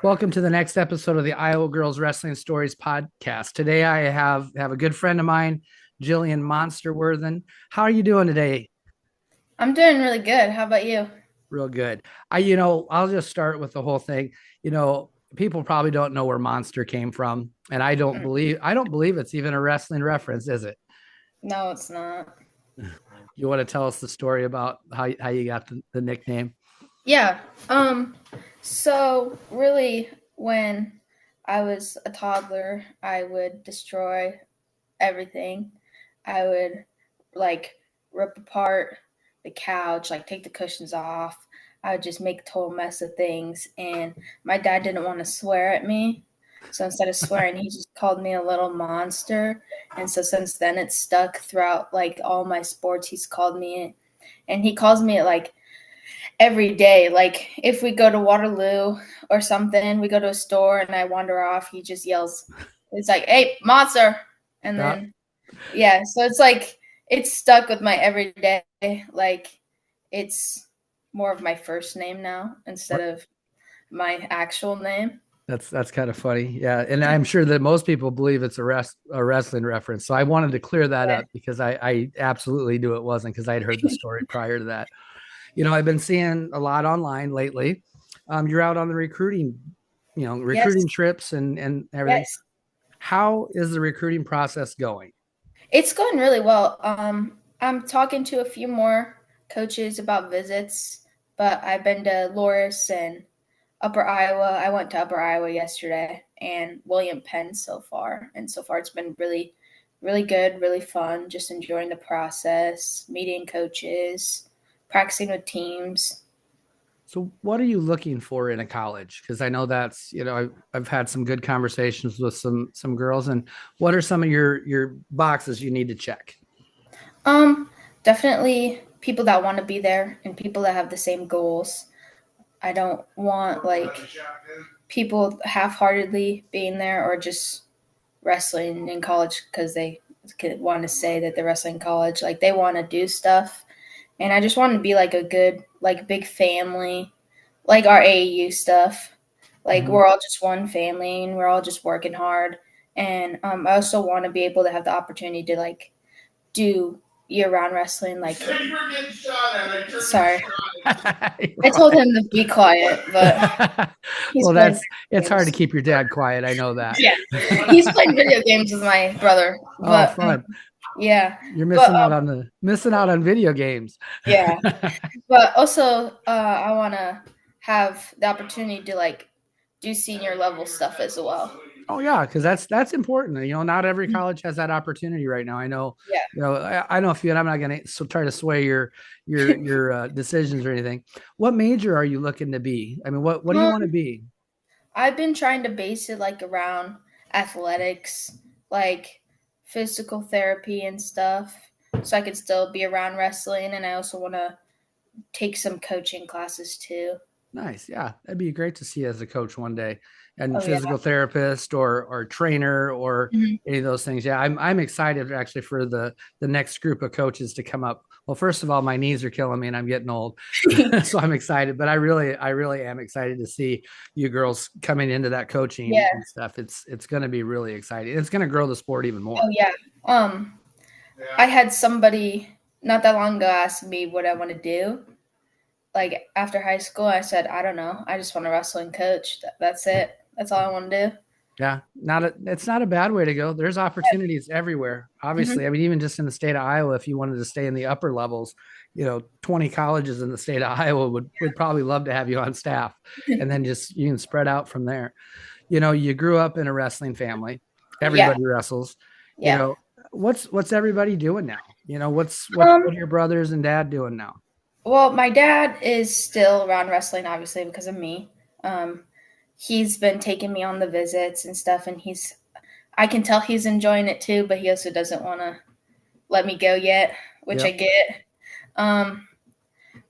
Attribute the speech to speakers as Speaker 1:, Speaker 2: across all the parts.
Speaker 1: Welcome to the next episode of the Iowa Girls Wrestling Stories podcast. Today I have a good friend of mine, Jillian Monster Worthen. How are you doing today?
Speaker 2: I'm doing really good. How about you?
Speaker 1: Real good. I'll just start with the whole thing. People probably don't know where Monster came from, and
Speaker 2: Mm.
Speaker 1: I don't believe it's even a wrestling reference, is it?
Speaker 2: No, it's not.
Speaker 1: You want to tell us the story about how you got the nickname?
Speaker 2: Yeah. Um, so really when I was a toddler, I would destroy everything. I would like rip apart the couch, like take the cushions off. I would just make a total mess of things and my dad didn't want to swear at me. So instead of swearing, he just called me a little monster. And so since then it's stuck throughout like all my sports. He's called me it. And he calls me it like every day. Like if we go to Waterloo or something, we go to a store and I wander off, he just yells, it's like, "Hey, monster." And
Speaker 1: Yeah,
Speaker 2: then yeah, so it's like it's stuck with my everyday. Like it's more of my first name now instead of my actual name.
Speaker 1: that's kind of funny. Yeah, and I'm sure that most people believe it's a wrestling reference. So I wanted to clear that
Speaker 2: Yeah.
Speaker 1: up because I absolutely knew it wasn't because I'd heard the story prior to that. I've been seeing a lot online lately. You're out on the recruiting
Speaker 2: Yes.
Speaker 1: trips and everything.
Speaker 2: Yes.
Speaker 1: How is the recruiting process going?
Speaker 2: It's going really well. I'm talking to a few more coaches about visits, but I've been to Loris and Upper Iowa. I went to Upper Iowa yesterday and William Penn so far. And so far it's been really, really good, really fun. Just enjoying the process, meeting coaches, practicing with teams.
Speaker 1: So, what are you looking for in a college? Because I know that's I've had some good conversations with some girls, and what are some of your boxes you need to check?
Speaker 2: Um, Definitely people that want to be there and people that have the same goals. I don't want like people half-heartedly being there or just wrestling in college because they want to say that they're wrestling college. Like they want to do stuff, and I just want to be like a good, like big family, like our AAU stuff. Like
Speaker 1: Mhm.
Speaker 2: we're all just one family, and we're all just working hard. And I also want to be able to have the opportunity to like do year-round wrestling. Like, sorry, I told
Speaker 1: Right.
Speaker 2: him to be quiet, but he's
Speaker 1: Well,
Speaker 2: playing
Speaker 1: it's
Speaker 2: video
Speaker 1: hard to
Speaker 2: games.
Speaker 1: keep your dad quiet. I know that.
Speaker 2: Yeah, he's playing video games with my brother,
Speaker 1: Oh,
Speaker 2: but
Speaker 1: fun.
Speaker 2: yeah,
Speaker 1: You're
Speaker 2: but
Speaker 1: missing out on video games.
Speaker 2: yeah, but also I want to have the opportunity to like do senior level stuff as well.
Speaker 1: Oh yeah, because that's important. Not every college has that opportunity right now. I know,
Speaker 2: Yeah.
Speaker 1: I know a few, and I'm not going to try to sway your decisions or anything. What major are you looking to be? I mean, what do you want to
Speaker 2: Um,
Speaker 1: be?
Speaker 2: I've been trying to base it like around athletics, like physical therapy and stuff, so I could still be around wrestling. And I also want to take some coaching classes too.
Speaker 1: Nice. Yeah. That'd be great to see as a coach one day and
Speaker 2: Oh yeah.
Speaker 1: physical therapist or trainer or
Speaker 2: Mhm.
Speaker 1: any of those things. Yeah. I'm excited actually for the next group of coaches to come up. Well, first of all, my knees are killing me and I'm getting old. So I'm excited, but I really am excited to see you girls coming into that coaching
Speaker 2: Yeah.
Speaker 1: and stuff. It's going to be really exciting. It's going to grow the sport even
Speaker 2: Oh
Speaker 1: more.
Speaker 2: yeah. Um, I had somebody not that long ago ask me what I want to do. Like after high school, I said, I don't know. I just want to wrestle and coach. That's it. That's all I want to do.
Speaker 1: Yeah, it's not a bad way to go. There's opportunities everywhere. Obviously, I
Speaker 2: Hmm.
Speaker 1: mean, even just in the state of Iowa, if you wanted to stay in the upper levels, 20 colleges in the state of Iowa would probably love to have you on staff, and then just you can spread out from there. You grew up in a wrestling family.
Speaker 2: Yeah.
Speaker 1: Everybody wrestles. You
Speaker 2: Yeah.
Speaker 1: know, what's everybody doing now? What
Speaker 2: Um,
Speaker 1: are your brothers and dad doing now?
Speaker 2: well, my dad is still around wrestling, obviously, because of me. Um, he's been taking me on the visits and stuff, and I can tell he's enjoying it too, but he also doesn't want to let me go yet, which I
Speaker 1: Yep.
Speaker 2: get. Um,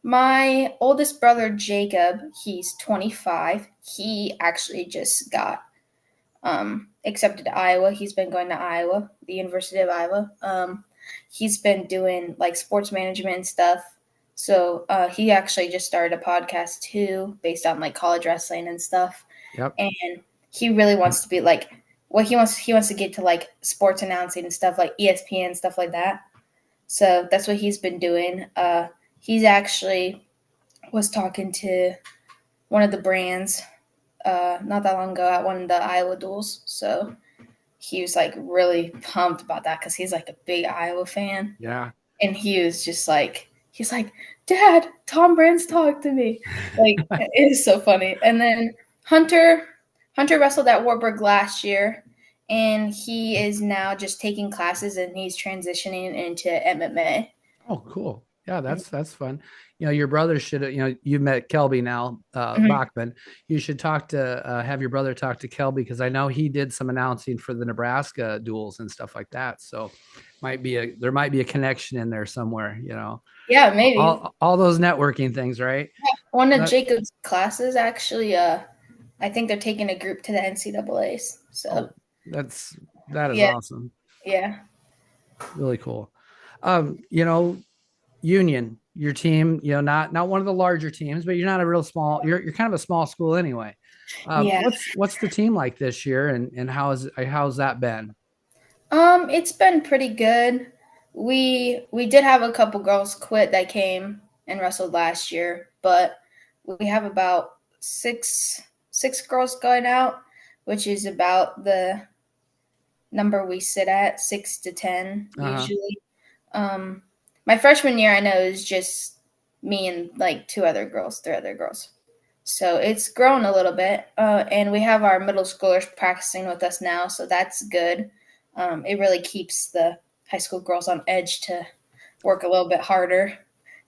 Speaker 2: my oldest brother, Jacob, he's 25. He actually just got accepted to Iowa. He's been going to Iowa, the University of Iowa. He's been doing like sports management and stuff. So he actually just started a podcast too, based on like college wrestling and stuff.
Speaker 1: Yep.
Speaker 2: and he really wants to be like what he wants to get to like sports announcing and stuff like ESPN stuff like that. So that's what he's been doing. He's actually was talking to one of the brands not that long ago at one of the Iowa duels. So he was like really pumped about that because he's like a big Iowa fan,
Speaker 1: Yeah.
Speaker 2: and he was just like he's like, Dad, Tom Brands talked to me. Like it is so funny. And then Hunter Hunter wrestled at Warburg last year, and he is now just taking classes and he's transitioning into MMA.
Speaker 1: Oh, cool. Yeah, that's fun. Your brother should, you met Kelby now,
Speaker 2: Mhm.
Speaker 1: Bachman. You should have your brother talk to Kelby because I know he did some announcing for the Nebraska duels and stuff like that. So there might be a connection in there somewhere.
Speaker 2: Yeah, maybe.
Speaker 1: All those networking things, right?
Speaker 2: One of
Speaker 1: That,
Speaker 2: Jacob's classes actually, I think they're taking a group to the NCAA's. So
Speaker 1: oh, that's that is
Speaker 2: yeah,
Speaker 1: awesome.
Speaker 2: yeah,
Speaker 1: Really cool. Union, your team, not one of the larger teams, but you're not a real small. You're kind of a small school anyway.
Speaker 2: yeah.
Speaker 1: What's the team like this year, and how's that been?
Speaker 2: It's been pretty good. We did have a couple girls quit that came and wrestled last year, but we have about six girls going out, which is about the number we sit at, 6 to 10
Speaker 1: Uh-huh.
Speaker 2: usually. Um, my freshman year, I know, is just me and like three other girls. So it's grown a little bit, and we have our middle schoolers practicing with us now, so that's good. It really keeps the high school girls on edge to work a little bit harder
Speaker 1: Yeah,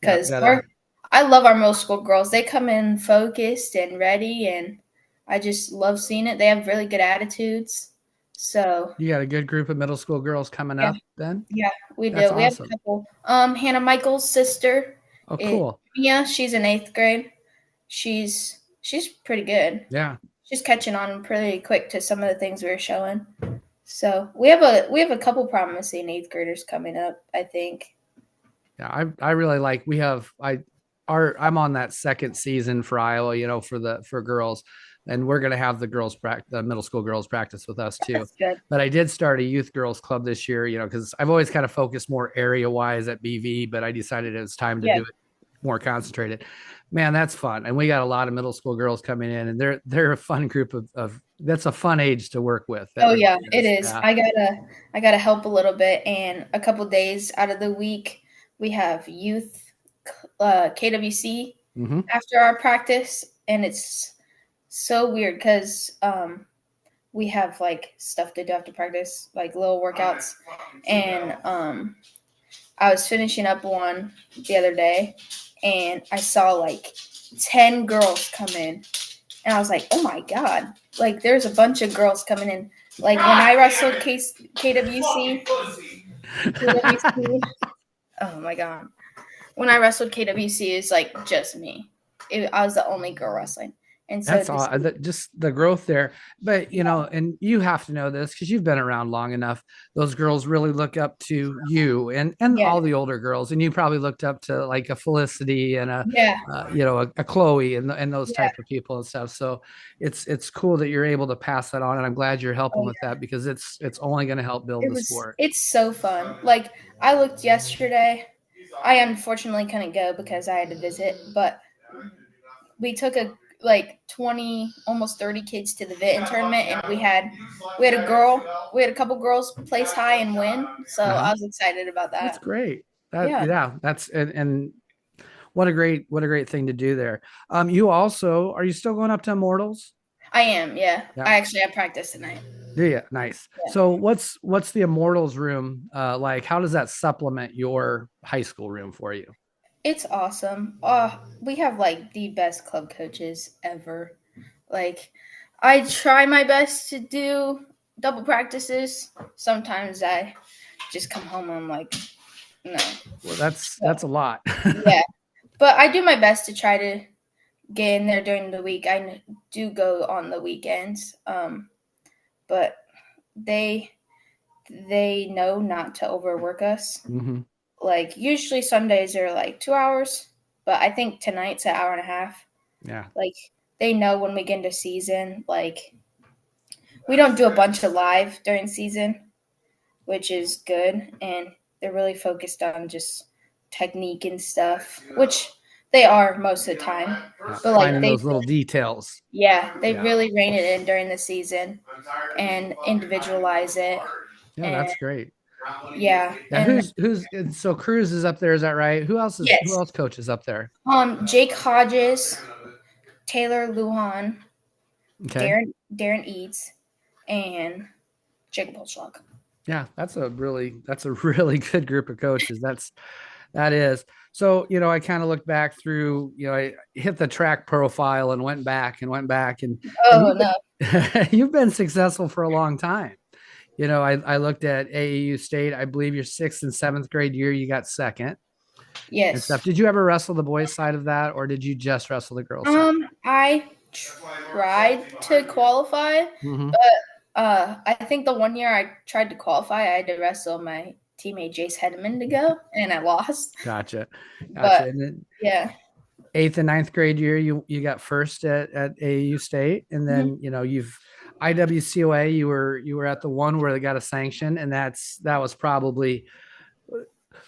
Speaker 2: because
Speaker 1: gotta
Speaker 2: I love our middle school girls. They come in focused and ready, and I just love seeing it. They have really good attitudes. So
Speaker 1: you got a good group of middle school girls coming
Speaker 2: yeah,
Speaker 1: up then?
Speaker 2: yeah, we
Speaker 1: That's
Speaker 2: do. We have a
Speaker 1: awesome.
Speaker 2: couple. Hannah Michael's sister,
Speaker 1: Oh, cool.
Speaker 2: Mia. She's in eighth grade. She's pretty good.
Speaker 1: Yeah.
Speaker 2: She's catching on pretty quick to some of the things we were showing. So we have a couple promising eighth graders coming up, I think.
Speaker 1: Yeah, I really like we have I'm on that second season for Iowa, for girls, and we're gonna have the middle school girls practice with us too.
Speaker 2: That's good.
Speaker 1: But I did start a youth girls club this year, because I've always kind of focused more area wise at BV, but I decided it was time to
Speaker 2: Yeah.
Speaker 1: do it more concentrated. Man, that's fun, and we got a lot of middle school girls coming in, and they're a fun group of that's a fun age to work with. That
Speaker 2: Oh
Speaker 1: really
Speaker 2: yeah, it
Speaker 1: is.
Speaker 2: is.
Speaker 1: Yeah.
Speaker 2: I gotta help a little bit, and a couple days out of the week we have youth KWC
Speaker 1: Hmm.
Speaker 2: after our practice, and it's so weird because we have like stuff to do after practice, like little workouts, and I was finishing up one the other day, and I saw like 10 girls come in, and I was like, "Oh my god!" Like, there's a bunch of girls coming in. Like when I wrestled KWC. Oh my god! When I wrestled KWC, it's like just me. I was the only girl wrestling, and so
Speaker 1: That's
Speaker 2: this,
Speaker 1: all just the growth there. But,
Speaker 2: yeah,
Speaker 1: and you have to know this because you've been around long enough. Those girls really look up to you and
Speaker 2: yeah,
Speaker 1: all the older girls. And you probably looked up to like a Felicity and
Speaker 2: yeah,
Speaker 1: a Chloe and those
Speaker 2: yeah.
Speaker 1: type of people and stuff. So it's cool that you're able to pass that on. And I'm glad you're helping
Speaker 2: Oh
Speaker 1: with that because it's only going to help build the sport.
Speaker 2: it's so fun. Like I looked yesterday. I unfortunately couldn't go because I had to visit, but we took a like 20 almost 30 kids to the Vinton tournament, and we had a couple girls place high and win, so
Speaker 1: Uh-huh.
Speaker 2: I was excited about
Speaker 1: That's
Speaker 2: that.
Speaker 1: great. That
Speaker 2: Yeah,
Speaker 1: yeah, that's and what a great thing to do there. You also are you still going up to Immortals?
Speaker 2: I am. Yeah,
Speaker 1: Yeah.
Speaker 2: I actually have practice tonight.
Speaker 1: Do you? Nice.
Speaker 2: Yeah,
Speaker 1: So what's the Immortals room like? How does that supplement your high school room for you?
Speaker 2: it's awesome. We have like the best club coaches ever. Like I try my best to do double practices. Sometimes I just come home and I'm like, no.
Speaker 1: Well, that's
Speaker 2: But,
Speaker 1: a lot.
Speaker 2: yeah, but I do my best to try to get in there during the week. I do go on the weekends, but they they know not to overwork us.
Speaker 1: Hmm.
Speaker 2: Like usually Sundays are like 2 hours, but I think tonight's an hour and a half.
Speaker 1: Yeah.
Speaker 2: Like they know when we get into season, like we don't do a bunch of live during season, which is good, and they're really focused on just technique and stuff, which they are most of the time.
Speaker 1: Yeah,
Speaker 2: But like
Speaker 1: finding those little details.
Speaker 2: they
Speaker 1: Yeah.
Speaker 2: really rein it in during the season and individualize it.
Speaker 1: Yeah,
Speaker 2: And
Speaker 1: that's great.
Speaker 2: yeah,
Speaker 1: Yeah,
Speaker 2: and
Speaker 1: who's so Cruz is up there, is that right? Who
Speaker 2: yes,
Speaker 1: else coaches up there?
Speaker 2: Jake Hodges, Taylor Lujan,
Speaker 1: Okay.
Speaker 2: Darren Eads, and Jacob Holschlag.
Speaker 1: Yeah, that's a really good group of coaches. That is. So, I kind of looked back through, I hit the track profile and went back and
Speaker 2: Oh
Speaker 1: you've
Speaker 2: no,
Speaker 1: been you've been successful for a long time. I looked at AAU State. I believe your sixth and seventh grade year, you got second and
Speaker 2: yes.
Speaker 1: stuff. Did you ever wrestle the boys' side of that, or did you just wrestle the girls' side?
Speaker 2: I tried to qualify,
Speaker 1: Mm-hmm.
Speaker 2: but I think the one year I tried to qualify, I had to wrestle my teammate Jace Hedman to go, and I lost.
Speaker 1: Gotcha.
Speaker 2: But
Speaker 1: And then
Speaker 2: yeah,
Speaker 1: eighth and ninth grade year, you got first at AAU State, and
Speaker 2: mm-hmm.
Speaker 1: then you've IWCOA. You were at the one where they got a sanction, and that was probably.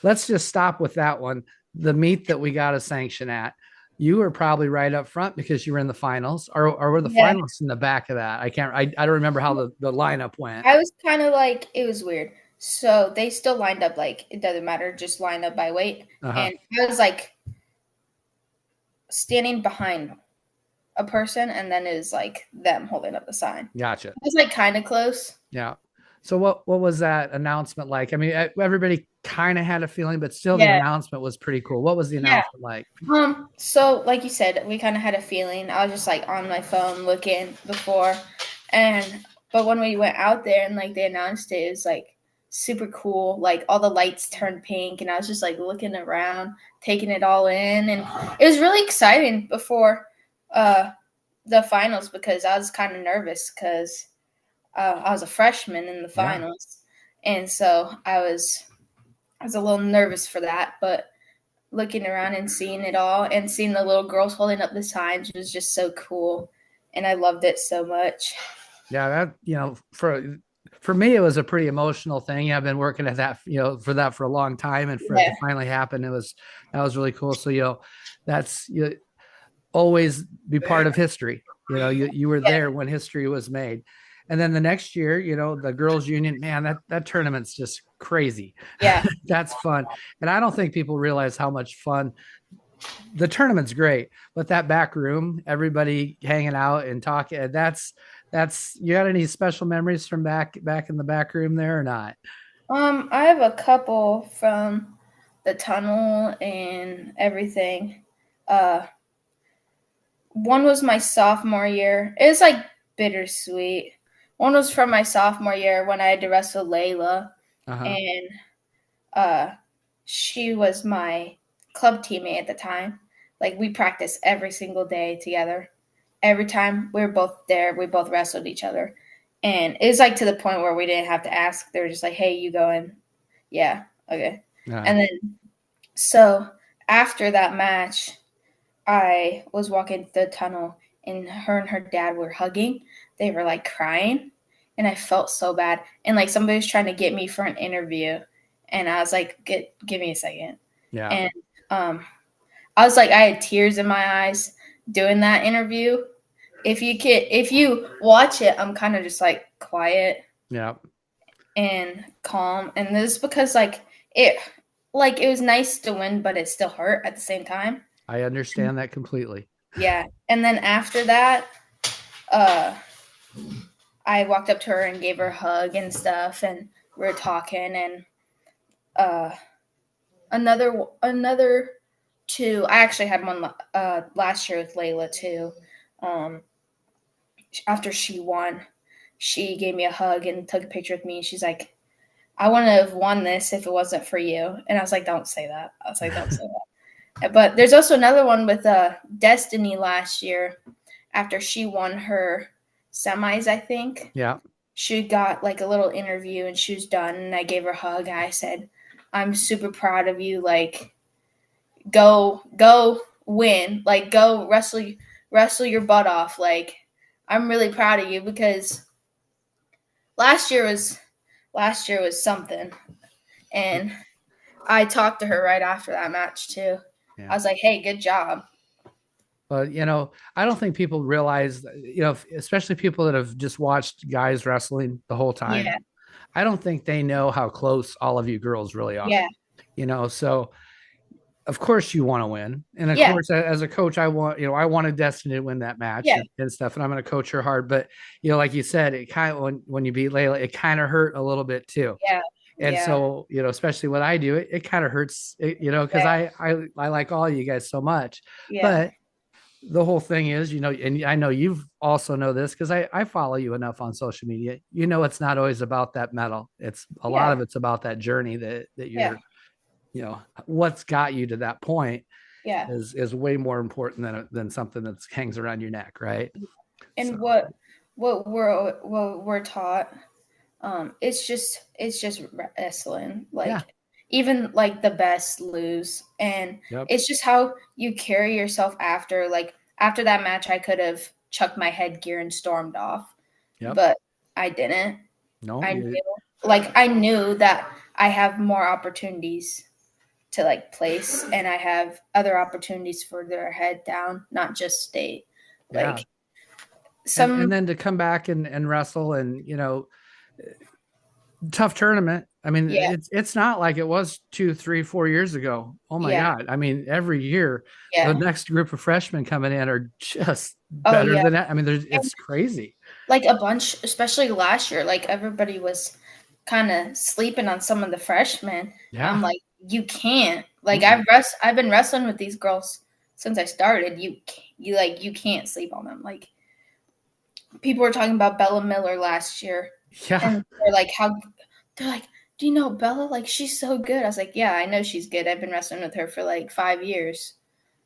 Speaker 1: Let's just stop with that one. The meet that we got a sanction at, you were probably right up front because you were in the finals, or were the
Speaker 2: Yeah,
Speaker 1: finalists in the back of that? I don't remember how the lineup went.
Speaker 2: I was kind of like it was weird. So they still lined up like it doesn't matter, just line up by weight,
Speaker 1: Uh-huh.
Speaker 2: and I was like standing behind a person, and then it was like them holding up the sign.
Speaker 1: Gotcha.
Speaker 2: It was like kind of close.
Speaker 1: Yeah. So what was that announcement like? I mean, everybody kind of had a feeling, but still the
Speaker 2: Yeah,
Speaker 1: announcement was pretty cool. What was the
Speaker 2: yeah.
Speaker 1: announcement like?
Speaker 2: So like you said, we kind of had a feeling. I was just like on my phone looking before, but when we went out there and like they announced it, it was like super cool. Like all the lights turned pink, and I was just like looking around, taking it all in, and it was really exciting before uh the finals because I was kind of nervous because I was a freshman in the
Speaker 1: Yeah.
Speaker 2: finals, and so I was a little nervous for that, but looking around and seeing it all and seeing the little girls holding up the signs was just so cool, and I loved it so much.
Speaker 1: Yeah, that for me it was a pretty emotional thing. I've been working at that, for that for a long time, and for it to
Speaker 2: Yeah,
Speaker 1: finally happen, that was really cool. So, that's always be part of history. You were
Speaker 2: yeah,
Speaker 1: there when history was made. And then the next year, the girls union, man, that tournament's just crazy.
Speaker 2: yeah.
Speaker 1: That's fun. And I don't think people realize how much fun the tournament's great, but that back room, everybody hanging out and talking, that's you got any special memories from back in the back room there or not?
Speaker 2: I have a couple from the tunnel and everything. Uh, One was my sophomore year. It was like bittersweet. One was from my sophomore year when I had to wrestle Layla,
Speaker 1: Uh-huh.
Speaker 2: and uh, she was my club teammate at the time. Like we practiced every single day together. Every time we were both there, we both wrestled each other, and it was like to the point where we didn't have to ask. They were just like, "Hey, you going?" Yeah, okay.
Speaker 1: Uh,
Speaker 2: And then so after that match, I was walking the tunnel, and her dad were hugging. They were like crying, and I felt so bad. And like somebody was trying to get me for an interview, and I was like, "Give me a second."
Speaker 1: yeah.
Speaker 2: And um, I was like, I had tears in my eyes doing that interview. If you watch it, I'm kind of just like quiet
Speaker 1: Yeah.
Speaker 2: and calm, and this is because it was nice to win, but it still hurt at the same time.
Speaker 1: I understand that completely.
Speaker 2: Yeah, and then after that, uh, I walked up to her and gave her a hug and stuff, and we were talking, and uh, another two. I actually had one last year with Layla too. Um, After she won, she gave me a hug and took a picture with me. She's like, "I wouldn't have won this if it wasn't for you." And I was like, "Don't say that." I was like, "Don't say that." But there's also another one with Destiny last year. After she won her semis, I think
Speaker 1: Yeah.
Speaker 2: she got like a little interview and she was done. And I gave her a hug. And I said, "I'm super proud of you. Like, go win. Like, go wrestle wrestle your butt off. Like, I'm really proud of you because last year was something. And I talked to her right after that match too. I
Speaker 1: Yeah.
Speaker 2: was like, "Hey, good job."
Speaker 1: But I don't think people realize, especially people that have just watched guys wrestling the whole time.
Speaker 2: Yeah.
Speaker 1: I don't think they know how close all of you girls really are.
Speaker 2: Yeah.
Speaker 1: So of course you want to win, and of
Speaker 2: Yeah.
Speaker 1: course as a coach I wanted Destiny to win that match
Speaker 2: Yeah.
Speaker 1: and stuff, and I'm going to coach her hard. But like you said, it kind of when you beat Layla, it kind of hurt a little bit too.
Speaker 2: Yeah.
Speaker 1: And
Speaker 2: Yeah.
Speaker 1: so especially when I do it, it kind of hurts, because
Speaker 2: Yeah.
Speaker 1: I like all of you guys so much.
Speaker 2: Yeah.
Speaker 1: But the whole thing is, and I know you've also know this because I follow you enough on social media. It's not always about that medal. It's a lot
Speaker 2: Yeah.
Speaker 1: of it's about that journey that
Speaker 2: Yeah.
Speaker 1: you're, what's got you to that point
Speaker 2: Yeah.
Speaker 1: is way more important than something that hangs around your neck, right?
Speaker 2: And
Speaker 1: So
Speaker 2: what we're taught, it's just wrestling.
Speaker 1: yeah,
Speaker 2: Like, even like the best lose, and
Speaker 1: yep,
Speaker 2: it's just how you carry yourself after. Like, after that match, I could have chucked my headgear and stormed off,
Speaker 1: yep.
Speaker 2: but I didn't.
Speaker 1: No,
Speaker 2: I knew, I knew that I have more opportunities to like place, and I have other opportunities further ahead down, not just state.
Speaker 1: yeah.
Speaker 2: Like,
Speaker 1: And
Speaker 2: some,
Speaker 1: then to come back and wrestle and tough tournament. I mean,
Speaker 2: yeah,
Speaker 1: it's not like it was 2, 3, 4 years ago. Oh my
Speaker 2: yeah,
Speaker 1: God. I mean, every year the
Speaker 2: yeah.
Speaker 1: next group of freshmen coming in are just
Speaker 2: Oh
Speaker 1: better
Speaker 2: yeah.
Speaker 1: than that. I mean,
Speaker 2: And
Speaker 1: it's crazy.
Speaker 2: like a bunch, especially last year, like everybody was kind of sleeping on some of the freshmen. I'm
Speaker 1: Yeah.
Speaker 2: like, you can't. Like,
Speaker 1: Mm-mm.
Speaker 2: I've been wrestling with these girls since I started. You can't sleep on them. Like, people were talking about Bella Miller last year,
Speaker 1: Yeah.
Speaker 2: and they're like, do you know Bella? Like, she's so good. I was like, yeah, I know she's good. I've been wrestling with her for like 5 years.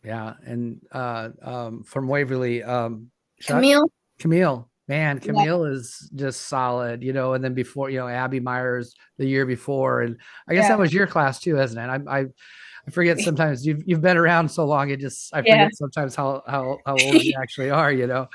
Speaker 1: Yeah. And from Waverly,
Speaker 2: Camille,
Speaker 1: Camille, man,
Speaker 2: yeah,
Speaker 1: Camille is just solid, and then before, Abby Myers the year before. And I guess that
Speaker 2: yeah,
Speaker 1: was your class too, isn't it? I forget sometimes you've been around so long. I
Speaker 2: yeah,
Speaker 1: forget sometimes how old you actually are,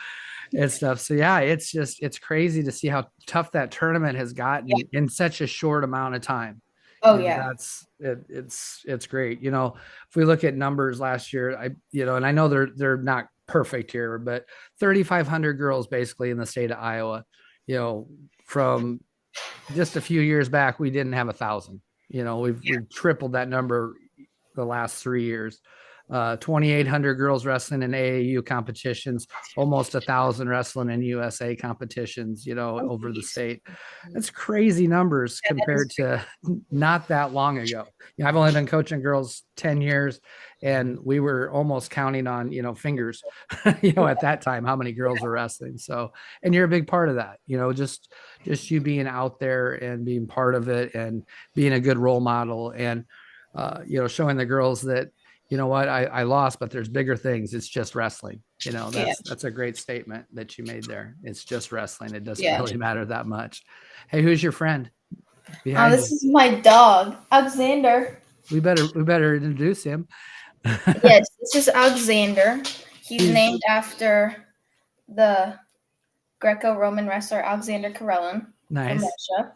Speaker 1: and stuff. So yeah, it's crazy to see how tough that tournament has
Speaker 2: yeah.
Speaker 1: gotten in such a short amount of time.
Speaker 2: Oh yeah,
Speaker 1: That's it, it's great. If we look at numbers last year, and I know they're not perfect here, but 3,500 girls basically in the state of Iowa. From just a few years back, we didn't have 1,000. We've tripled that number the last 3 years. 2,800 girls wrestling in AAU competitions, almost 1,000 wrestling in USA competitions,
Speaker 2: oh,
Speaker 1: over the
Speaker 2: geez.
Speaker 1: state. That's crazy numbers
Speaker 2: Yeah, that is
Speaker 1: compared to not that long ago. I've only been coaching girls 10 years, and we were almost counting on, fingers, at that time, how many girls were wrestling. So, and you're a big part of that, just you being out there and being part of it and being a good role model and, showing the girls that, I lost, but there's bigger things. It's just wrestling.
Speaker 2: yeah,
Speaker 1: That's a great statement that you made there. It's just wrestling. It doesn't
Speaker 2: yeah.
Speaker 1: really matter that much. Hey, who's your friend behind
Speaker 2: This
Speaker 1: you?
Speaker 2: is my dog, Alexander.
Speaker 1: We better introduce him.
Speaker 2: Yes, this is Alexander. He's
Speaker 1: He's
Speaker 2: named after the Greco-Roman wrestler Alexander Karelin from
Speaker 1: nice.
Speaker 2: Russia.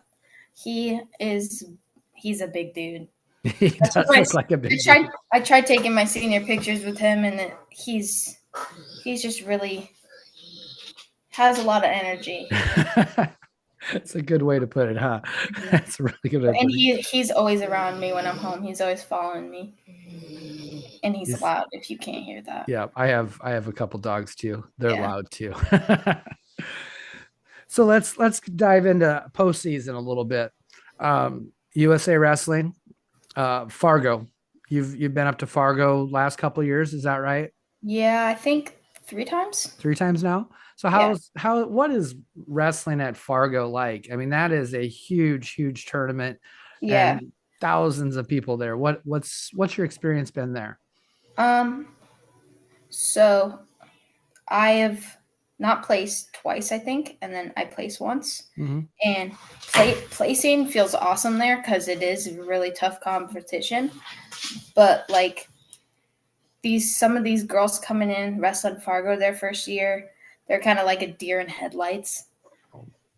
Speaker 2: He is he's a big dude.
Speaker 1: He
Speaker 2: I took
Speaker 1: does look like a
Speaker 2: I
Speaker 1: big dude.
Speaker 2: tried I tried taking my senior pictures with him, and he's just really has a lot of energy.
Speaker 1: It's a good way to put it, huh?
Speaker 2: Mhm.
Speaker 1: That's a really good way to
Speaker 2: And
Speaker 1: put it.
Speaker 2: he's always around me when I'm home. He's always following me, and he's
Speaker 1: He's,
Speaker 2: loud if you can't hear that.
Speaker 1: yeah, I have a couple dogs too. They're
Speaker 2: Yeah.
Speaker 1: loud too. So let's dive into postseason a little bit. USA Wrestling, Fargo. You've been up to Fargo last couple of years, is that right?
Speaker 2: Yeah, I think 3 times.
Speaker 1: 3 times now. So
Speaker 2: Yeah.
Speaker 1: what is wrestling at Fargo like? I mean, that is a huge tournament
Speaker 2: Yeah.
Speaker 1: and thousands of people there. What's your experience been there?
Speaker 2: Um, so I have not placed twice, I think, and then I placed once.
Speaker 1: Mm-hmm.
Speaker 2: And placing feels awesome there because it is a really tough competition. But like, some of these girls coming in wrestling Fargo their first year, they're kind of like a deer in headlights,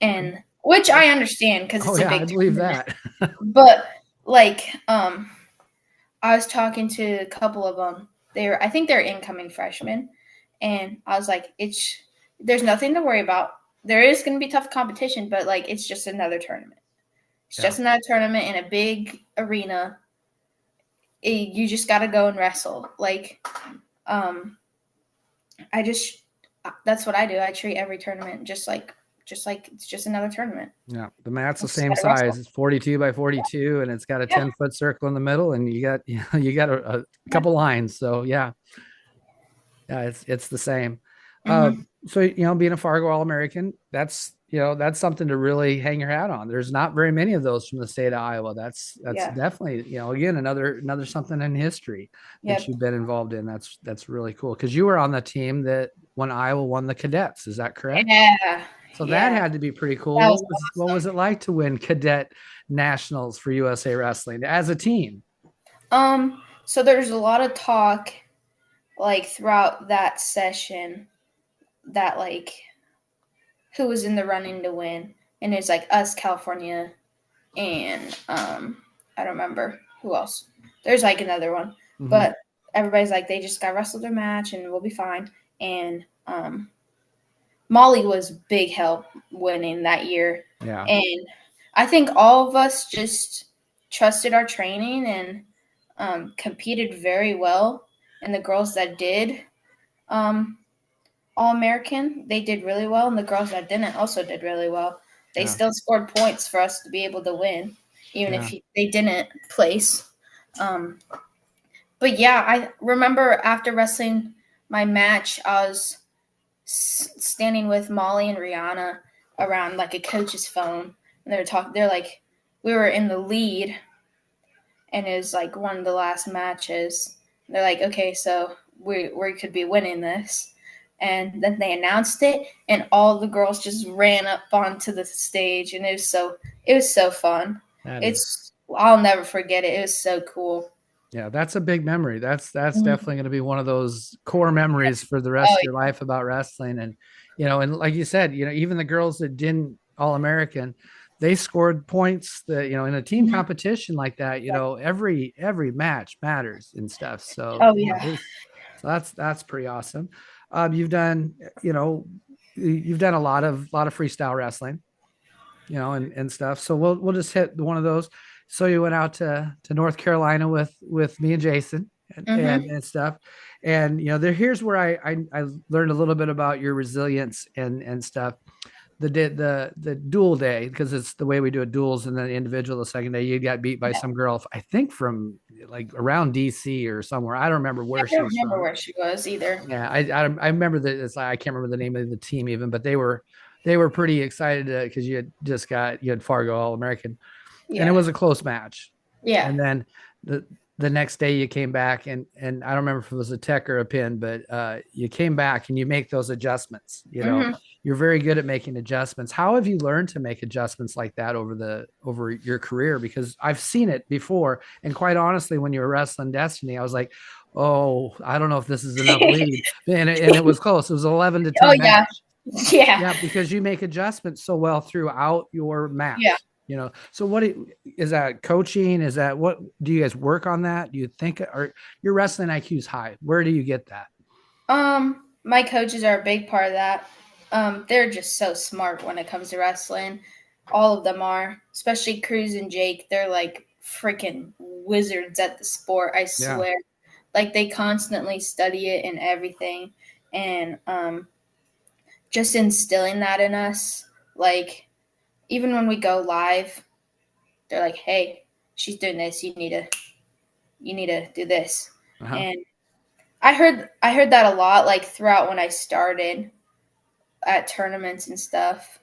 Speaker 2: and which I understand because
Speaker 1: Oh
Speaker 2: it's a
Speaker 1: yeah,
Speaker 2: big
Speaker 1: I believe
Speaker 2: tournament.
Speaker 1: that.
Speaker 2: But like, I was talking to a couple of them. I think they're incoming freshmen, and I was like, there's nothing to worry about. There is going to be tough competition, but like, it's just another tournament. It's
Speaker 1: Yeah.
Speaker 2: just another tournament in a big arena. You just got to go and wrestle. Like, I just that's what I do. I treat every tournament just like it's just another tournament.
Speaker 1: Yeah, the mat's
Speaker 2: I
Speaker 1: the
Speaker 2: just
Speaker 1: same
Speaker 2: gotta
Speaker 1: size.
Speaker 2: wrestle.
Speaker 1: It's 42 by 42, and it's got a
Speaker 2: Yeah.
Speaker 1: 10-foot circle in the middle, and you got a couple lines. So yeah, it's the same.
Speaker 2: Mm-hmm.
Speaker 1: So being a Fargo All-American, that's something to really hang your hat on. There's not very many of those from the state of Iowa. That's
Speaker 2: Yeah.
Speaker 1: definitely again another something in history that
Speaker 2: Yep.
Speaker 1: you've been involved in. That's really cool because you were on the team that when Iowa won the cadets. Is that correct?
Speaker 2: Yeah.
Speaker 1: So that
Speaker 2: Yeah.
Speaker 1: had to be pretty cool.
Speaker 2: That was
Speaker 1: What was
Speaker 2: awesome.
Speaker 1: it like to win cadet nationals for USA Wrestling as a team?
Speaker 2: So there's a lot of talk like throughout that session that like who was in the running to win, and it's like us, California, and I don't remember who else. There's like another one,
Speaker 1: Hmm.
Speaker 2: but everybody's like they just got wrestled their match and we'll be fine. And Molly was big help winning that year,
Speaker 1: Yeah,
Speaker 2: and I think all of us just trusted our training and competed very well. And the girls that did um, All American, they did really well, and the girls that didn't also did really well. They
Speaker 1: yeah,
Speaker 2: still scored points for us to be able to win, even
Speaker 1: yeah.
Speaker 2: if they didn't place. Um, but yeah, I remember after wrestling my match, I was standing with Molly and Rihanna around like a coach's phone, and they were talking. They're like, we were in the lead, and it was like one of the last matches. They're like, okay, so we could be winning this. And then they announced it, and all the girls just ran up onto the stage, and it was so fun.
Speaker 1: That is,
Speaker 2: It's I'll never forget it. It was so cool.
Speaker 1: yeah, that's a big memory. That's
Speaker 2: Mhm.
Speaker 1: definitely going to be one of those core memories for the rest
Speaker 2: Oh
Speaker 1: of your life about wrestling. And like you said, even the girls that didn't All American, they scored points that, in a team
Speaker 2: yeah.
Speaker 1: competition like that, every match matters and stuff. So,
Speaker 2: Oh yeah.
Speaker 1: so that's pretty awesome. You've done, you know, you've done a lot of freestyle wrestling, and stuff. So we'll just hit one of those. So you went out to North Carolina with me and Jason and and,
Speaker 2: Mhm.
Speaker 1: and stuff. And here's where I learned a little bit about your resilience and stuff. The dual day, because it's the way we do it, duels, and then individual the second day you got beat by
Speaker 2: Yeah.
Speaker 1: some girl, I think from like around DC or somewhere. I don't remember
Speaker 2: I
Speaker 1: where she
Speaker 2: don't
Speaker 1: was
Speaker 2: remember
Speaker 1: from.
Speaker 2: where she was either.
Speaker 1: Yeah, I remember that. It's like I can't remember the name of the team even, but they were pretty excited because you had Fargo All American, and it
Speaker 2: Yeah.
Speaker 1: was a close match.
Speaker 2: Yeah.
Speaker 1: And then the next day you came back, and I don't remember if it was a tech or a pin, but you came back and you make those adjustments.
Speaker 2: Mhm.
Speaker 1: You're very good at making adjustments. How have you learned to make adjustments like that over your career? Because I've seen it before, and quite honestly, when you were wrestling Destiny, I was like, oh, I don't know if this is enough lead, and it was close. It was 11 to
Speaker 2: Oh
Speaker 1: 10
Speaker 2: yeah.
Speaker 1: match.
Speaker 2: Yeah.
Speaker 1: Yeah, because you make adjustments so well throughout your
Speaker 2: Yeah.
Speaker 1: match. So is that coaching? Is that what do you guys work on that? Do you think or your wrestling IQ is high? Where do you get that?
Speaker 2: My coaches are a big part of that. They're just so smart when it comes to wrestling. All of them are, especially Cruz and Jake. They're like freaking wizards at the sport. I
Speaker 1: Yeah.
Speaker 2: swear. Like they constantly study it and everything, and just instilling that in us. Like even when we go live, they're like, "Hey, she's doing this. You need to do this."
Speaker 1: Uh-huh.
Speaker 2: And I heard that a lot like throughout when I started at tournaments and stuff.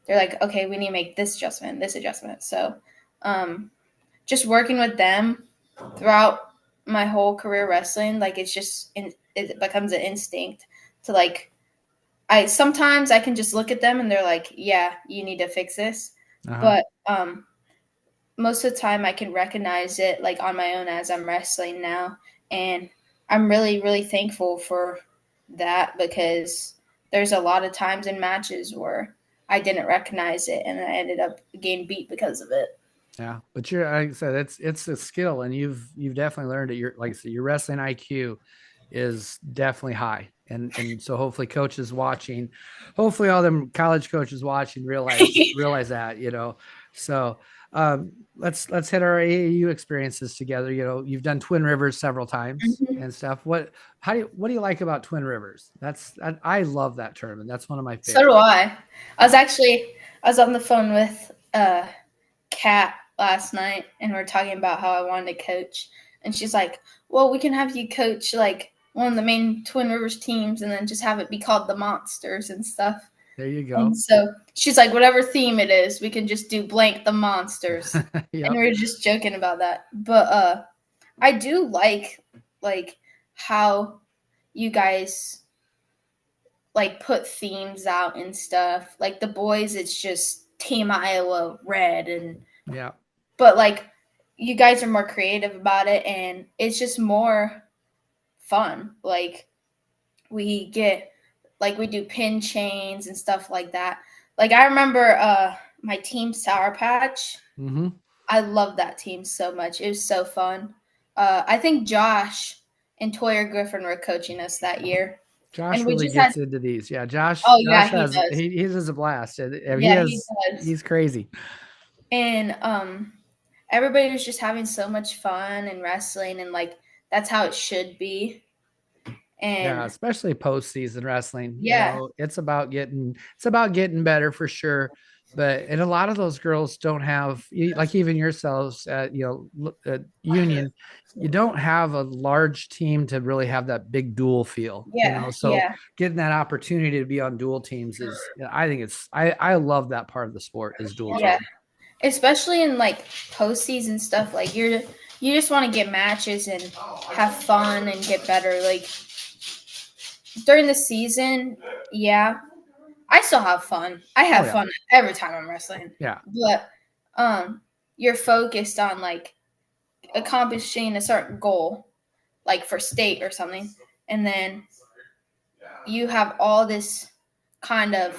Speaker 2: They're like, okay, we need to make this adjustment, this adjustment. So, just working with them throughout my whole career wrestling, like it becomes an instinct to like. I sometimes I can just look at them and they're like, yeah, you need to fix this,
Speaker 1: Uh-huh.
Speaker 2: but most of the time I can recognize it like on my own as I'm wrestling now, and I'm really, really thankful for that because there's a lot of times in matches where I didn't recognize it and I ended up getting beat because of it.
Speaker 1: Yeah, but you're like I said, it's a skill, and you've definitely learned it. Your like I said, your wrestling IQ is definitely high, and so hopefully coaches watching, hopefully all them college coaches watching realize that So let's hit our AAU experiences together. You've done Twin Rivers several times
Speaker 2: Mhm.
Speaker 1: and stuff. What do you like about Twin Rivers? I love that tournament. That's one of my
Speaker 2: So do
Speaker 1: favorites.
Speaker 2: I. I was on the phone with Kat last night and we are talking about how I wanted to coach. And she's like, well, we can have you coach like one of the main Twin Rivers teams and then just have it be called the Monsters and stuff.
Speaker 1: There you
Speaker 2: And
Speaker 1: go.
Speaker 2: so she's like, whatever theme it is, we can just do blank the Monsters. And
Speaker 1: Yep.
Speaker 2: we were just joking about that. But I do like how you guys like put themes out and stuff. Like the boys, it's just Team Iowa red, and
Speaker 1: Yeah.
Speaker 2: but like you guys are more creative about it, and it's just more fun. Like we get we do pin chains and stuff like that. Like I remember my team Sour Patch.
Speaker 1: Mm-hmm.
Speaker 2: I love that team so much. It was so fun. I think Josh and Toyer Griffin were coaching us that year,
Speaker 1: Josh
Speaker 2: and we
Speaker 1: really
Speaker 2: just had.
Speaker 1: gets into these. Yeah, Josh.
Speaker 2: Oh yeah,
Speaker 1: Josh
Speaker 2: he
Speaker 1: has
Speaker 2: does.
Speaker 1: he has a blast. And he
Speaker 2: Yeah, he
Speaker 1: has
Speaker 2: does.
Speaker 1: he's crazy.
Speaker 2: And everybody was just having so much fun and wrestling, and like that's how it should be.
Speaker 1: Yeah,
Speaker 2: And
Speaker 1: especially postseason wrestling.
Speaker 2: yeah,
Speaker 1: It's about getting better for sure. And a lot of those girls don't have like even yourselves at at Union, you don't have a large team to really have that big dual feel.
Speaker 2: yeah,
Speaker 1: So
Speaker 2: yeah,
Speaker 1: getting that opportunity to be on dual teams is, I think I love that part of the sport is dual
Speaker 2: yeah.
Speaker 1: team.
Speaker 2: Especially in like postseason stuff, like you just want to get matches and have fun and get better. Like during the season, yeah, I still have fun. I
Speaker 1: Oh
Speaker 2: have
Speaker 1: yeah,
Speaker 2: fun every time I'm wrestling.
Speaker 1: yeah.
Speaker 2: But you're focused on like accomplishing a certain goal, like for state or something, and then you have all this kind of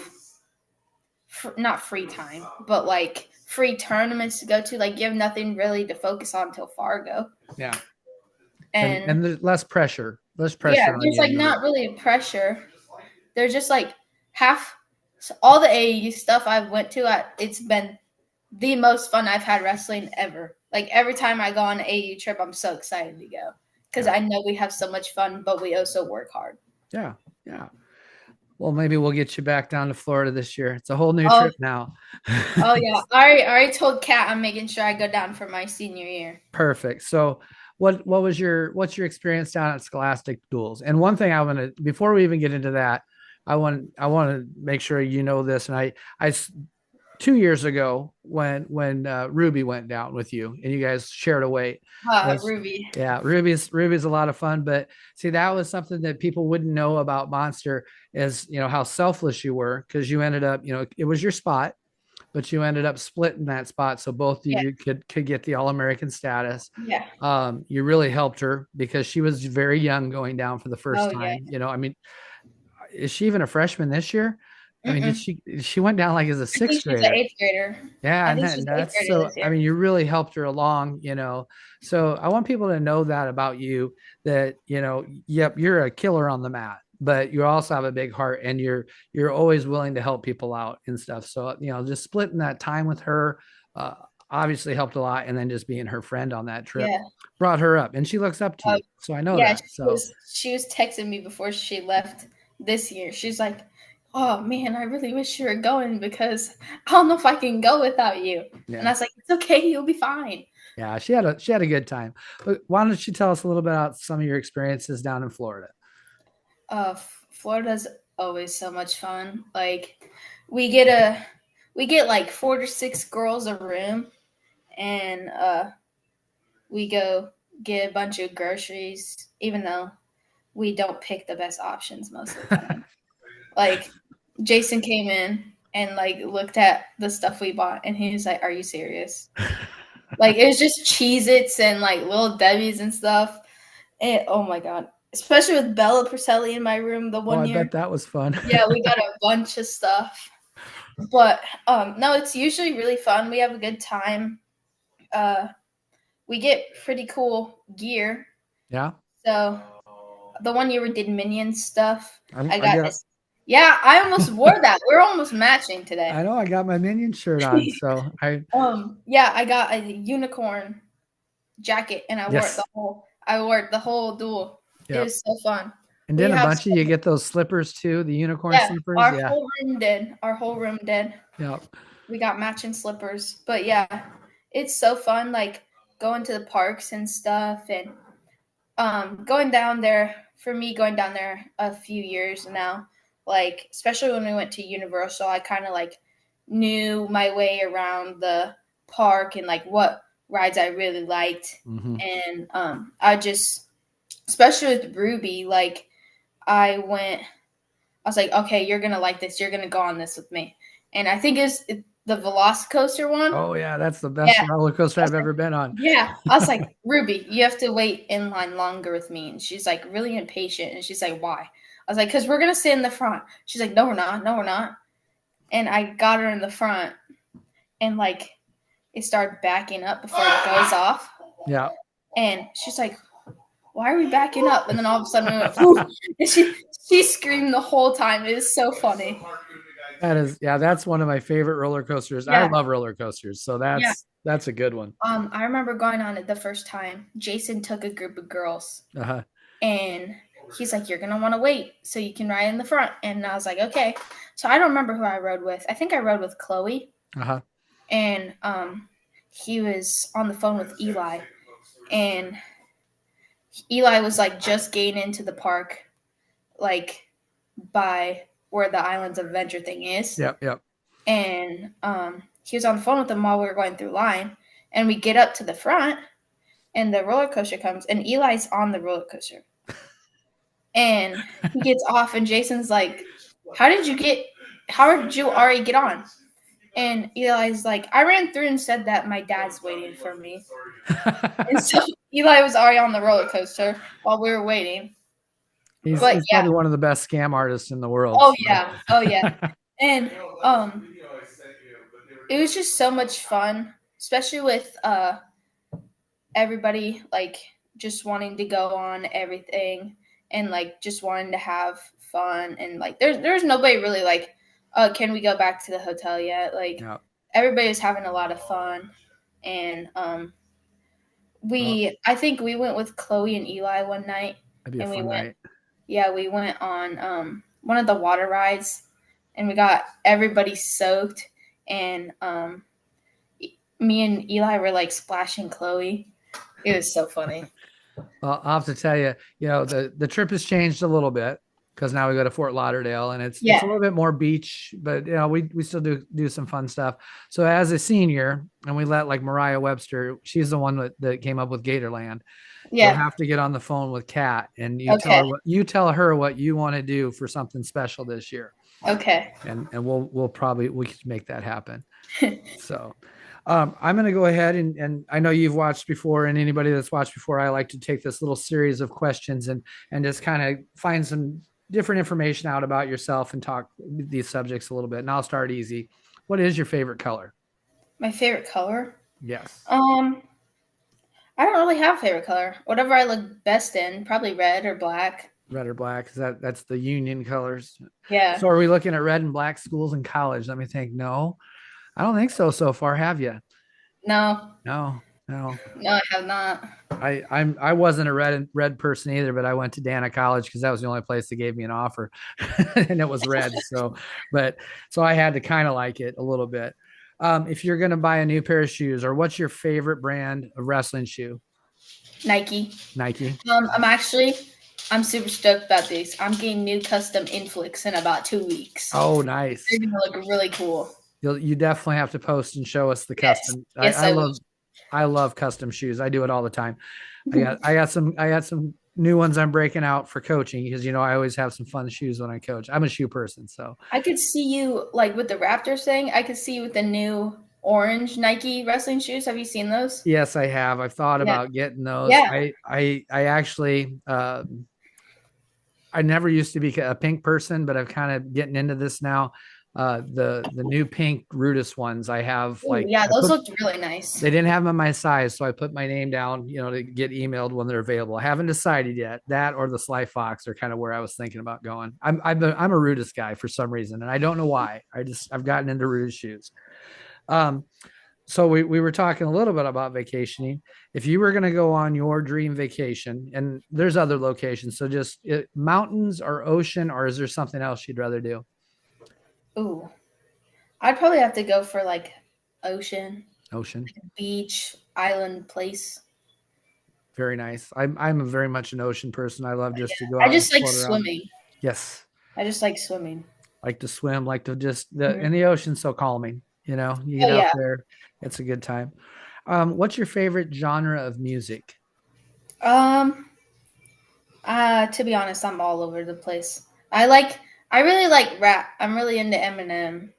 Speaker 2: not free time, but like free tournaments to go to. Like you have nothing really to focus on until Fargo,
Speaker 1: Yeah. And
Speaker 2: and
Speaker 1: there's less
Speaker 2: yeah,
Speaker 1: pressure on
Speaker 2: there's
Speaker 1: you,
Speaker 2: like not really pressure. There's just like half so all the AAU stuff I've went to. It's been the most fun I've had wrestling ever. Like every time I go on an AAU trip, I'm so excited to go because
Speaker 1: Yeah.
Speaker 2: I know we have so much fun, but we also work hard.
Speaker 1: Yeah. Yeah. Well, maybe we'll get you back down to Florida this year. It's a whole new
Speaker 2: Oh,
Speaker 1: trip now.
Speaker 2: oh yeah. I already told Kat I'm making sure I go down for my senior year.
Speaker 1: Perfect. So what's your experience down at Scholastic Duels? And one thing I want to, before we even get into that, I want to make sure you know this. And I 2 years ago when Ruby went down with you and you guys shared a weight was,
Speaker 2: Ruby.
Speaker 1: yeah, Ruby's a lot of fun. But see, that was something that people wouldn't know about Monster is, how selfless you were, because you ended up, it was your spot, but you ended up splitting that spot so both of
Speaker 2: Yeah,
Speaker 1: you could get the All-American status.
Speaker 2: yeah.
Speaker 1: You really helped her because she was very young going down for the first
Speaker 2: Oh yeah.
Speaker 1: time. I mean, is she even a freshman this year? I mean, did
Speaker 2: Mm-mm.
Speaker 1: she went down like as a
Speaker 2: I think
Speaker 1: sixth
Speaker 2: she's an
Speaker 1: grader?
Speaker 2: eighth grader.
Speaker 1: Yeah,
Speaker 2: I
Speaker 1: and
Speaker 2: think she's eighth
Speaker 1: that's
Speaker 2: grader
Speaker 1: so.
Speaker 2: this
Speaker 1: I
Speaker 2: year.
Speaker 1: mean, you really helped her along. So I want people to know that about you. That yep, you're a killer on the mat, but you also have a big heart, and you're always willing to help people out and stuff. So just splitting that time with her, uh, obviously helped a lot, and then just being her friend on that trip
Speaker 2: Yeah.
Speaker 1: brought her up, and she looks up to
Speaker 2: Uh,
Speaker 1: you. So I know
Speaker 2: yeah.
Speaker 1: that. So
Speaker 2: She was texting me before she left this year. She's like, "Oh man, I really wish you were going because I don't know if I can go without you." And I
Speaker 1: yeah,
Speaker 2: was like, "It's okay. You'll be fine."
Speaker 1: yeah, she had a good time. But why don't you tell us a little bit about some of your experiences down in Florida?
Speaker 2: Florida's always so much fun. Like we get a we get like 4 to 6 girls a room, and we go get a bunch of groceries, even though we don't pick the best options most of the time. Like Jason came in and like looked at the stuff we bought, and he was like, "Are you serious?" Like it was just Cheez Its and like Little Debbie's and stuff. And oh my god. especially with Bella Perselli in my room the
Speaker 1: Oh,
Speaker 2: one
Speaker 1: I
Speaker 2: year.
Speaker 1: bet that was fun.
Speaker 2: Yeah, we got a bunch of stuff. But no, it's usually really fun. We have a good time. Uh, we get pretty cool gear.
Speaker 1: Yeah.
Speaker 2: So the one year we did Minion stuff, I
Speaker 1: I
Speaker 2: got
Speaker 1: got
Speaker 2: this. Yeah, I almost wore that. We're almost matching today.
Speaker 1: I know I got my Minion shirt on, so
Speaker 2: Yeah, I got a unicorn jacket and
Speaker 1: yes.
Speaker 2: I wore it the whole duel. It
Speaker 1: Yep.
Speaker 2: was so fun.
Speaker 1: And
Speaker 2: We
Speaker 1: then a
Speaker 2: have
Speaker 1: bunch of you get those slippers too, the unicorn
Speaker 2: yeah,
Speaker 1: slippers.
Speaker 2: our
Speaker 1: Yeah.
Speaker 2: whole room did. Our whole room did.
Speaker 1: Yep.
Speaker 2: We got matching slippers. But yeah, it's so fun like going to the parks and stuff and going down there for me going down there a few years now, like especially when we went to Universal, I kind of like knew my way around the park and like what rides I really liked.
Speaker 1: Mm-hmm.
Speaker 2: And I just, especially with Ruby, like I went, I was like, okay, you're gonna like this, you're gonna go on this with me. And I think it's the Velocicoaster one.
Speaker 1: Oh yeah, that's the best
Speaker 2: Yeah,
Speaker 1: roller coaster
Speaker 2: I was
Speaker 1: I've
Speaker 2: like,
Speaker 1: ever been on.
Speaker 2: yeah. I was like, Ruby, you have to wait in line longer with me. And she's like really impatient. And she's like, why? I was like, because we're going to sit in the front. She's like, no, we're not. No, we're not. And I got her in the front and like it started backing up before it goes off.
Speaker 1: Yeah.
Speaker 2: And she's like, why are we backing up? And then all of a sudden we went, whoo, and she screamed the whole time. It was so funny.
Speaker 1: That's one of my favorite roller coasters. I
Speaker 2: Yeah.
Speaker 1: love roller coasters, so
Speaker 2: Yeah.
Speaker 1: that's a good one.
Speaker 2: I remember going on it the first time. Jason took a group of girls.
Speaker 1: Uh-huh.
Speaker 2: And he's like, you're going to want to wait so you can ride in the front. And I was like, okay. So I don't remember who I rode with. I think I rode with Chloe.
Speaker 1: Uh-huh.
Speaker 2: And he was on the phone with Eli. And Eli was like just getting into the park, like by where the Islands of Adventure thing is.
Speaker 1: Yep, yep.
Speaker 2: And he was on the phone with them while we were going through line. And we get up to the front, and the roller coaster comes, and Eli's on the roller coaster. And he gets off, and Jason's like, how did you already get on? And Eli's like, I ran through and said that my dad's waiting for me. And so Eli was already on the roller coaster while we were waiting.
Speaker 1: He's probably one of the best scam artists in the world.
Speaker 2: Oh, yeah. Oh, yeah. And it was just so much fun, especially with everybody, like, just wanting to go on everything and, like, just wanting to have fun. And, like, there's nobody really, like, can we go back to the hotel yet? Like,
Speaker 1: Yeah.
Speaker 2: Everybody was having a lot of fun. And I think we went with Chloe and Eli one night.
Speaker 1: That'd be a fun night.
Speaker 2: Yeah, we went on one of the water rides, and we got everybody soaked. And me and Eli were, like, splashing Chloe. It was so funny.
Speaker 1: Well, I'll have to tell you, the trip has changed a little bit because now we go to Fort Lauderdale and it's a little bit more beach, but we still do some fun stuff. So as a senior, and we let like Mariah Webster, she's the one that came up with Gatorland.
Speaker 2: Yeah.
Speaker 1: You'll have to get on the phone with Kat and tell her what you want to do for something special this year.
Speaker 2: Okay.
Speaker 1: And we can make that happen. So I'm going to go ahead and I know you've watched before, and anybody that's watched before, I like to take this little series of questions and just kind of find some different information out about yourself and talk these subjects a little bit. And I'll start easy. What is your favorite color?
Speaker 2: My favorite color?
Speaker 1: Yes.
Speaker 2: I don't really have a favorite color. Whatever I look best in, probably red or black.
Speaker 1: Red or black, because that's the union colors.
Speaker 2: Yeah.
Speaker 1: So are we looking at red and black schools in college? Let me think. No, I don't think so far. Have you?
Speaker 2: No.
Speaker 1: No,
Speaker 2: I have not.
Speaker 1: I wasn't a red person either, but I went to Dana College because that was the only place that gave me an offer, and it was red. So I had to kind of like it a little bit. If you're going to buy a new pair of shoes, or what's your favorite brand of wrestling shoe?
Speaker 2: Nike.
Speaker 1: Nike.
Speaker 2: I'm super stoked about these. I'm getting new custom Inflicts in about 2 weeks.
Speaker 1: Oh, nice.
Speaker 2: They're gonna look really cool.
Speaker 1: You definitely have to post and show us the custom.
Speaker 2: Yes,
Speaker 1: I love custom shoes. I do it all the time. I got some new ones I'm breaking out for coaching because I always have some fun shoes when I coach. I'm a shoe person, so
Speaker 2: I could see you like with the Raptors thing. I could see you with the new orange Nike wrestling shoes. Have you seen those?
Speaker 1: Yes, I have. I've thought about getting those.
Speaker 2: Yeah.
Speaker 1: I actually I never used to be a pink person, but I'm kind of getting into this now. The new pink Rudis ones I have,
Speaker 2: Ooh,
Speaker 1: like
Speaker 2: yeah,
Speaker 1: I
Speaker 2: those
Speaker 1: put,
Speaker 2: looked really nice.
Speaker 1: they didn't have them in my size, so I put my name down, to get emailed when they're available. I haven't decided yet. That or the Sly Fox are kind of where I was thinking about going. I'm a Rudis guy for some reason, and I don't know why. I've gotten into Rudis shoes. Um, so we were talking a little bit about vacationing. If you were going to go on your dream vacation, and there's other locations, so just mountains or ocean, or is there something else you'd rather do?
Speaker 2: Ooh, I'd probably have to go for like ocean,
Speaker 1: Ocean,
Speaker 2: beach, island place.
Speaker 1: very nice. I'm a very much an ocean person. I love just to go
Speaker 2: I
Speaker 1: out and
Speaker 2: just like
Speaker 1: float around.
Speaker 2: swimming.
Speaker 1: Yes,
Speaker 2: I just like swimming.
Speaker 1: like to swim, like to just the
Speaker 2: Mhm.
Speaker 1: in the ocean, so calming. You
Speaker 2: Oh
Speaker 1: get out
Speaker 2: yeah.
Speaker 1: there, it's a good time. What's your favorite genre of music?
Speaker 2: Um. To be honest, I'm all over the place. I really like rap. I'm really into Eminem,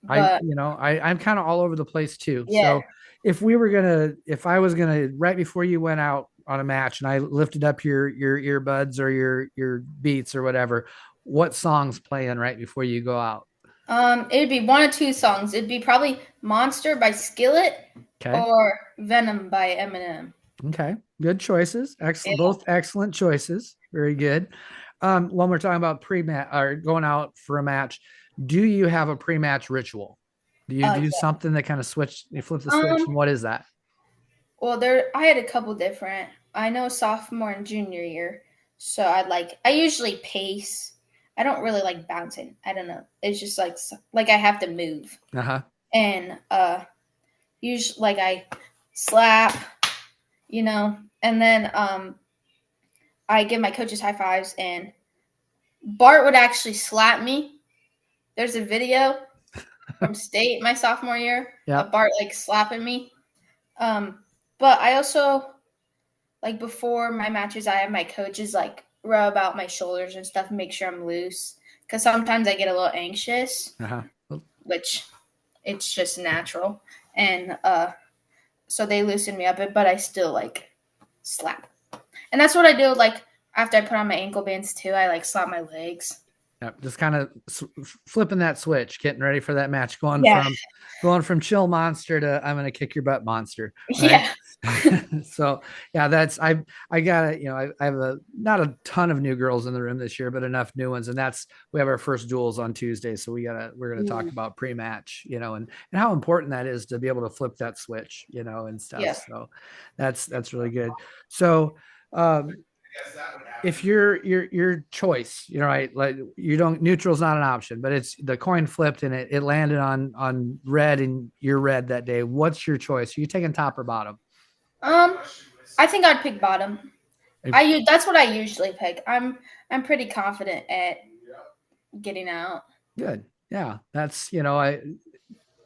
Speaker 2: but
Speaker 1: I'm kind of all over the place too.
Speaker 2: yeah.
Speaker 1: So if I was gonna, right before you went out on a match and I lifted up your earbuds or your beats or whatever, what songs playing right before you go out?
Speaker 2: It'd be one of two songs. It'd be probably Monster by Skillet
Speaker 1: Okay.
Speaker 2: or Venom by Eminem.
Speaker 1: Okay. Good choices. Excellent.
Speaker 2: Yeah.
Speaker 1: Both excellent choices. Very good. When we're talking about pre-match or going out for a match, do you have a pre-match ritual? Do you do
Speaker 2: Yeah.
Speaker 1: something that kind of you flip the switch,
Speaker 2: Um.
Speaker 1: and what is that?
Speaker 2: Well, I had a couple different. I know sophomore and junior year, so I usually pace. I don't really like bouncing. I don't know. It's just like I have to move
Speaker 1: Uh-huh.
Speaker 2: and usually like I slap, and then I give my coaches high fives, and Bart would actually slap me. There's a video from state my sophomore year
Speaker 1: Yeah.
Speaker 2: of Bart like slapping me. But I also like before my matches, I have my coaches like rub out my shoulders and stuff and make sure I'm loose because sometimes I get a little anxious,
Speaker 1: Uh-huh.
Speaker 2: which it's just natural, and so they loosen me up, but I still like slap. And that's what I do. Like after I put on my ankle bands too, I like slap my legs.
Speaker 1: Yeah, just kind of flipping that switch, getting ready for that match,
Speaker 2: Yeah,
Speaker 1: going from chill monster to I'm going to kick your butt monster, right?
Speaker 2: yeah,
Speaker 1: So yeah, I got it. I have not a ton of new girls in the room this year, but enough new ones, and we have our first duels on Tuesday, so we're gonna talk
Speaker 2: mm,
Speaker 1: about pre-match, and how important that is to be able to flip that switch, and stuff.
Speaker 2: yeah.
Speaker 1: So that's really good. So. Um, if your choice, right, like you don't, neutral's not an option, but it's the coin flipped and it landed on red and you're red that day. What's your choice? Are you taking top or bottom?
Speaker 2: Um, I think I'd pick bottom.
Speaker 1: Eh,
Speaker 2: That's what I usually pick. I'm pretty confident at getting out.
Speaker 1: Good. Yeah. That's, I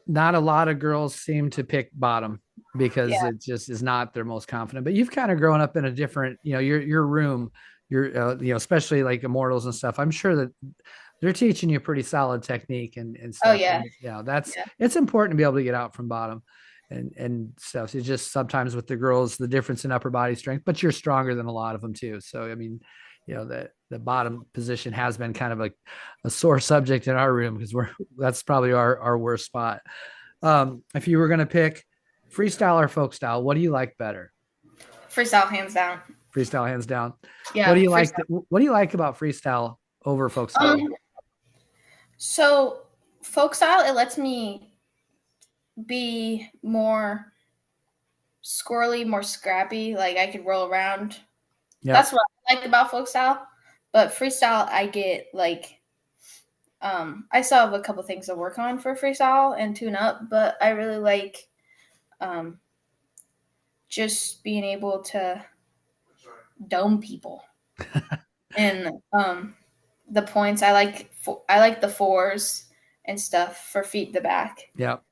Speaker 1: not a lot of girls seem to pick bottom because
Speaker 2: Yeah.
Speaker 1: it just is not their most confident. But you've kind of grown up in a different, your room, especially like immortals and stuff. I'm sure that they're teaching you pretty solid technique and
Speaker 2: Oh
Speaker 1: stuff.
Speaker 2: yeah.
Speaker 1: And that's
Speaker 2: Yeah.
Speaker 1: it's important to be able to get out from bottom and stuff. It's just sometimes with the girls, the difference in upper body strength, but you're stronger than a lot of them too. So I mean, the bottom position has been kind of like a sore subject in our room because that's probably our worst spot. If you were going to pick freestyle or folk style, what do you like better?
Speaker 2: Freestyle hands down.
Speaker 1: Freestyle, hands down. What do
Speaker 2: Yeah,
Speaker 1: you like?
Speaker 2: freestyle.
Speaker 1: What do you like about freestyle over folk style?
Speaker 2: Um, so folk style it lets me be more squirrely, more scrappy. Like I could roll around.
Speaker 1: Yep.
Speaker 2: That's what I like about folk style. But freestyle, I get like I still have a couple things to work on for freestyle and tune up, but I really like um just being able to dome people and the points. I like the fours and stuff for feet the back.
Speaker 1: Yep.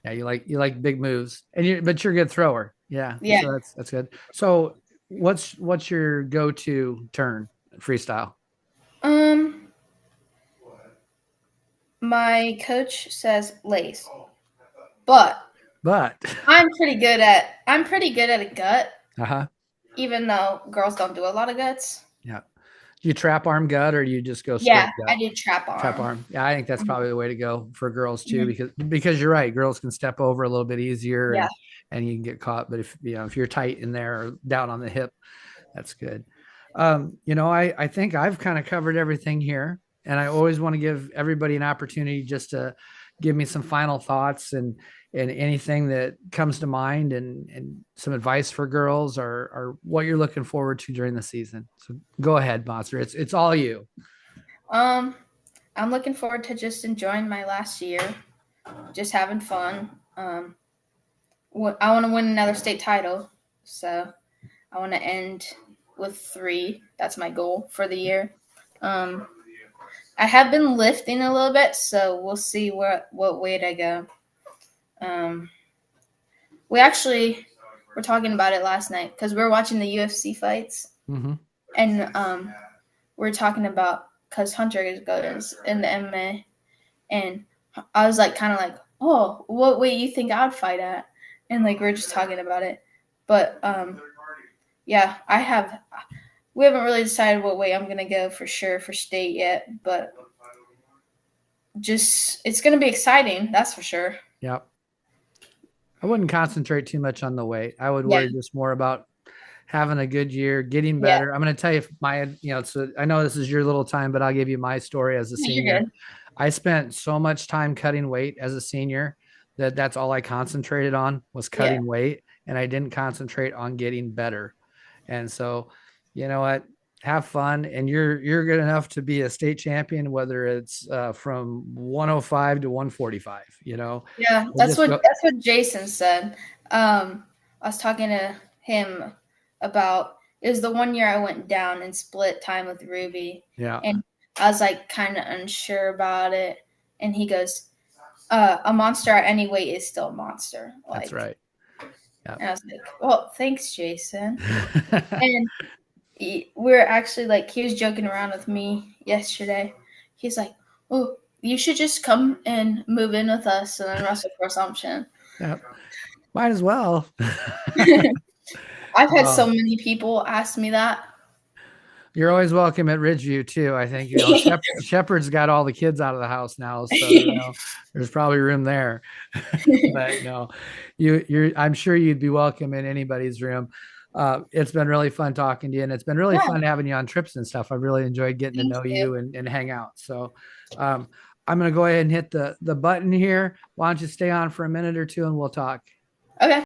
Speaker 1: Yeah, you like big moves, but you're a good thrower. Yeah,
Speaker 2: Yeah.
Speaker 1: so that's good. So what's your go-to turn freestyle?
Speaker 2: Um, my coach says lace, but
Speaker 1: But
Speaker 2: I'm pretty good at a gut,
Speaker 1: uh-huh.
Speaker 2: even though girls don't do a lot of guts.
Speaker 1: Yeah. Do you trap arm gut or do you just go
Speaker 2: Yeah,
Speaker 1: straight gut?
Speaker 2: I did trap
Speaker 1: Trap
Speaker 2: arm.
Speaker 1: arm. Yeah, I think that's probably the way to go for girls too,
Speaker 2: Mhm.
Speaker 1: because you're right. Girls can step over a little bit easier
Speaker 2: Yeah.
Speaker 1: and you can get caught. But if you're tight in there or down on the hip, that's good. I think I've kind of covered everything here, and I always want to give everybody an opportunity just to give me some final thoughts and anything that comes to mind and some advice for girls or what you're looking forward to during the season. So go ahead, Monster. It's all you.
Speaker 2: Um, I'm looking forward to just enjoying my last year, just having fun. I want to win another state title, so I want to end with 3. That's my goal for the year. Um, I have been lifting a little bit, so we'll see what weight I go. Um, we actually were talking about it last night because we were watching the UFC fights,
Speaker 1: Mm-hmm.
Speaker 2: and we are talking about because Hunter goes in the MMA, and I was like, kind of like, oh, what weight you think I'd fight at? And like we are just talking about it, but yeah, we haven't really decided what way I'm gonna go for sure for state yet, but just it's gonna be exciting, that's for sure.
Speaker 1: Yeah. I wouldn't concentrate too much on the weight. I would
Speaker 2: Yeah,
Speaker 1: worry just more about having a good year, getting
Speaker 2: yeah,
Speaker 1: better. I'm going to tell you so I know this is your little time, but I'll give you my story as a
Speaker 2: you're
Speaker 1: senior.
Speaker 2: good.
Speaker 1: I spent so much time cutting weight as a senior that's all I concentrated on was
Speaker 2: Yeah,
Speaker 1: cutting weight, and I didn't concentrate on getting better. And so, you know what? Have fun, and you're good enough to be a state champion, whether it's from 105 to 145.
Speaker 2: yeah.
Speaker 1: So just go.
Speaker 2: That's what Jason said. I was talking to him about it was the one year I went down and split time with Ruby,
Speaker 1: Yeah,
Speaker 2: and I was like kind of unsure about it, and he goes, "A monster at any weight is still a monster."
Speaker 1: that's
Speaker 2: Like,
Speaker 1: right. Yeah.
Speaker 2: and I was like, "Well, thanks, Jason." And we're actually like he was joking around with me yesterday. He's like, "Oh, you should just come and move in with us and then wrestle for Assumption."
Speaker 1: Yeah. Might as well.
Speaker 2: I've had so
Speaker 1: Oh,
Speaker 2: many people ask me that.
Speaker 1: you're always welcome at Ridgeview too. I think Shepherd's got all the kids out of the house now, so there's probably room there. But no, you're. I'm sure you'd be welcome in anybody's room. It's been really fun talking to you, and it's been really
Speaker 2: Yeah,
Speaker 1: fun having you on trips and stuff. I've really enjoyed getting to
Speaker 2: me
Speaker 1: know
Speaker 2: too.
Speaker 1: you and hang out. So, um, I'm gonna go ahead and hit the button here. Why don't you stay on for a minute or two, and we'll talk.
Speaker 2: Okay.